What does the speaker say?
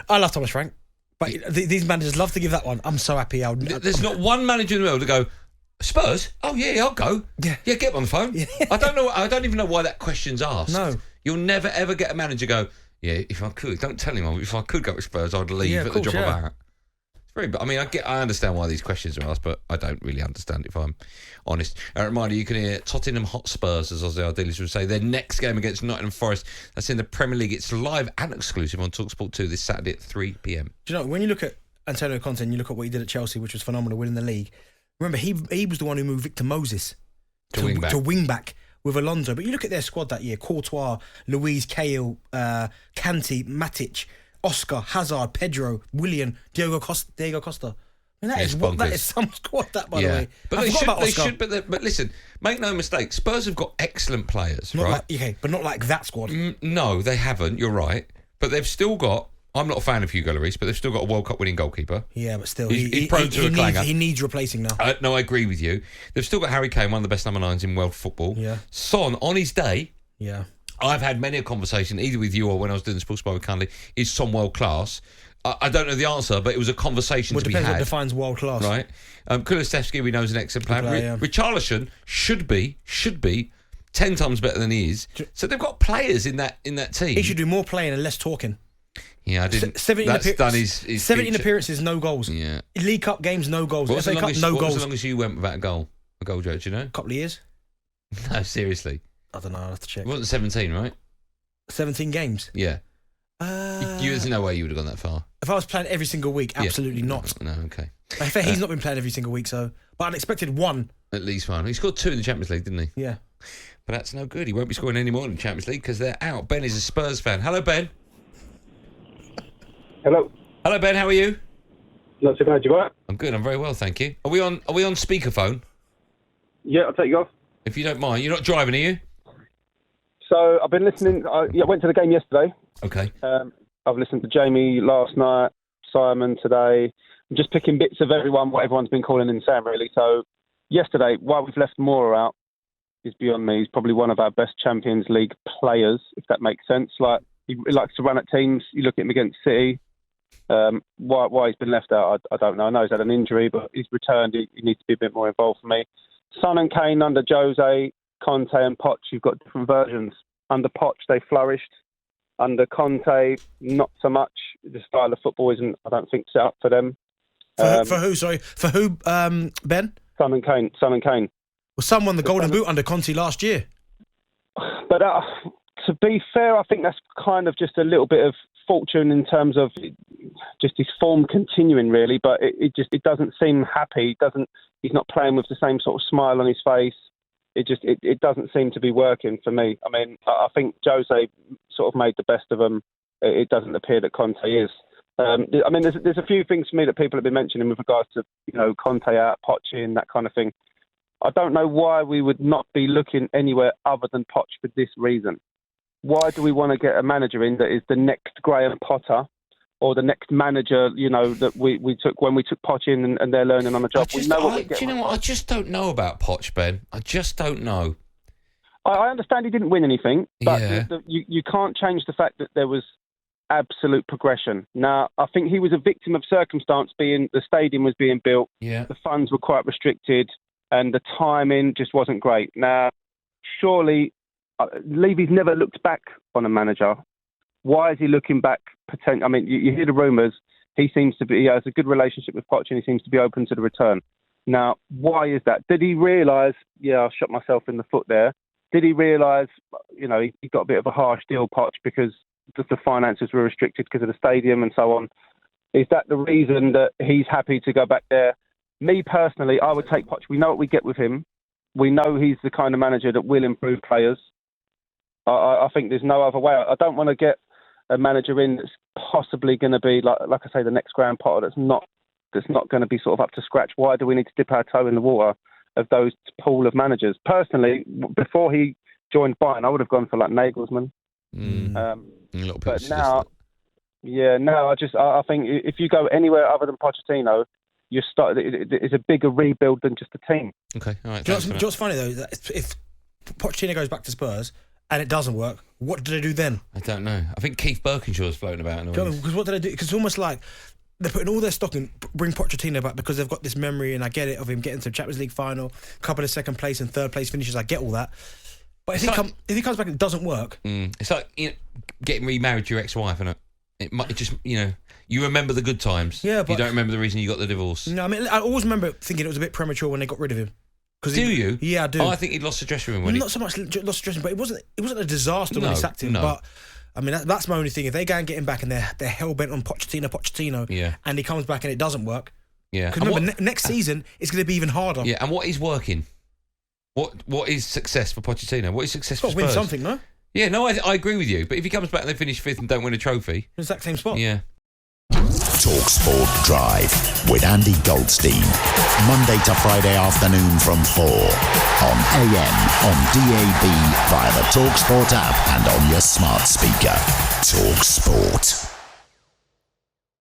I love Thomas Frank, but these managers love to give that one. I'm so happy. There's not one manager in the world to go, Spurs? Oh, yeah, I'll go. Yeah, get him on the phone. Yeah. I don't even know why that question's asked. No. You'll never, ever get a manager go, yeah, if I could. Don't tell him, if I could go to Spurs, I'd leave at the drop of a hat. I understand why these questions are asked, but I don't really understand if I'm honest. A reminder, you can hear Tottenham Hotspurs, as Ozzy Ardiles would say, their next game against Nottingham Forest. That's in the Premier League. It's live and exclusive on talkSPORT 2 this Saturday at 3 p.m. Do you know, when you look at Antonio Conte and you look at what he did at Chelsea, which was phenomenal, winning the league, remember, he was the one who moved Victor Moses to wing back with Alonso. But you look at their squad that year: Courtois, Luis, Cahill, Kanté, Matic, Oscar, Hazard, Pedro, Willian, Diego Costa. I mean, that is some squad, that, by the way. But they should. But listen, make no mistake, Spurs have got excellent players, right? But not like that squad. No, they haven't. You're right. But they've still got. I'm not a fan of Hugo Lloris, but they've still got a World Cup winning goalkeeper. Yeah, but still, he's prone to a clanger. He needs replacing now. No, I agree with you. They've still got Harry Kane, one of the best number 9s in world football. Yeah. Son, on his day. Yeah. I've had many a conversation, either with you or when I was doing the Sports Bar with Cunley. Is Son world class? I don't know the answer, but it was a conversation to be had. Depends what defines world class, right? Kulusevski, we know, is an excellent player. Richarlison should be 10 times better than he is. So they've got players in that team. He should do more playing and less talking. Yeah, I didn't. 17 appearances, no goals. Yeah. League Cup games, no goals. FA Cup, no goals. As long as you went without a goal judge, you know? A couple of years. No, seriously. I don't know. I'll have to check. It wasn't 17, right? 17 games. Yeah. There's no way you would have gone that far. If I was playing every single week, absolutely not. No, okay. I think he's not been playing every single week, so. But I'd expected one. At least one. He scored 2 in the Champions League, didn't he? Yeah. But that's no good. He won't be scoring any more in the Champions League because they're out. Ben is a Spurs fan. Hello, Ben. Hello. Hello, Ben. How are you? Not so bad. You all right? I'm good. I'm very well, thank you. Are we on speakerphone? Yeah, I'll take you off. If you don't mind. You're not driving, are you? So I've been listening. I went to the game yesterday. Okay. I've listened to Jamie last night, Simon today. I'm just picking bits of what everyone's been calling and saying, really. So yesterday, why we've left Moura out is beyond me. He's probably one of our best Champions League players, if that makes sense. Like, he likes to run at teams. You look at him against City. Why he's been left out, I don't know. I know he's had an injury, but he's returned. He needs to be a bit more involved for me. Son and Kane under Jose, Conte and Poch, you've got different versions. Under Poch, they flourished. Under Conte, not so much. The style of football isn't, I don't think, set up for them. For who? Sorry, for who? Ben? Son and Kane. Well, Son won the Golden Boot under Conte last year. But to be fair, I think that's kind of just a little bit of fortune in terms of just his form continuing, really. But it doesn't seem happy. He's not playing with the same sort of smile on his face. It doesn't seem to be working for me. I mean, I think Jose sort of made the best of them. It doesn't appear that Conte is. I mean, there's a few things for me that people have been mentioning with regards to, Conte out, Poch in, that kind of thing. I don't know why we would not be looking anywhere other than Poch for this reason. Why do we want to get a manager in that is the next Graham Potter or the next manager, that we took when we took Poch in and they're learning on the job? Do you know what? I just don't know about Poch, Ben. I just don't know. I understand he didn't win anything, but yeah. You can't change the fact that there was absolute progression. Now, I think he was a victim of circumstance, being the stadium was being built, the funds were quite restricted, and the timing just wasn't great. Now, surely, Levy's never looked back on a manager. Why is he looking back? I mean, you hear the rumours. He has a good relationship with Poch and he seems to be open to the return. Now, why is that? Did he realise, I shot myself in the foot there. Did he realise, he got a bit of a harsh deal, Poch, because the finances were restricted because of the stadium and so on? Is that the reason that he's happy to go back there? Me personally, I would take Poch. We know what we get with him. We know he's the kind of manager that will improve players. I think there's no other way. I don't want to get a manager in that's possibly going to be, like I say, the next Graham Potter that's not going to be sort of up to scratch. Why do we need to dip our toe in the water of those pool of managers? Personally, before he joined BeIN, I would have gone for like Nagelsmann. But now, I think if you go anywhere other than Pochettino, it's a bigger rebuild than just a team. Okay, all right. Do you know what's funny though? That if Pochettino goes back to Spurs and it doesn't work, what do they do then? I don't know. I think Keith Birkinshaw's floating about. Because what do they do? Because it's almost like they're putting all their stock in, bring Pochettino back because they've got this memory, and I get it, of him getting to the Champions League final, couple of second place and third place finishes. I get all that. But if he comes back and it doesn't work... It's like getting remarried to your ex-wife, isn't it? It might just, you remember the good times. Yeah, but... You don't remember the reason you got the divorce. No, I mean, I always remember thinking it was a bit premature when they got rid of him. Do you? Yeah, I do. I think he'd lost the dressing room Not so much lost the dressing room, but it wasn't a disaster when he sacked him. No. But I mean, that's my only thing. If they go and get him back and they're hell bent on Pochettino, and he comes back and it doesn't work, because remember next season it's going to be even harder. Yeah, and what is working? What is success for Pochettino? What is success for Spurs? Win something, no? Yeah, no, I agree with you. But if he comes back and they finish 5th and don't win a trophy, exact same spot. Yeah. talkSPORT Drive with Andy Goldstein. Monday to Friday afternoon from 4 on AM, on DAB, via the talkSPORT app and on your smart speaker. talkSPORT.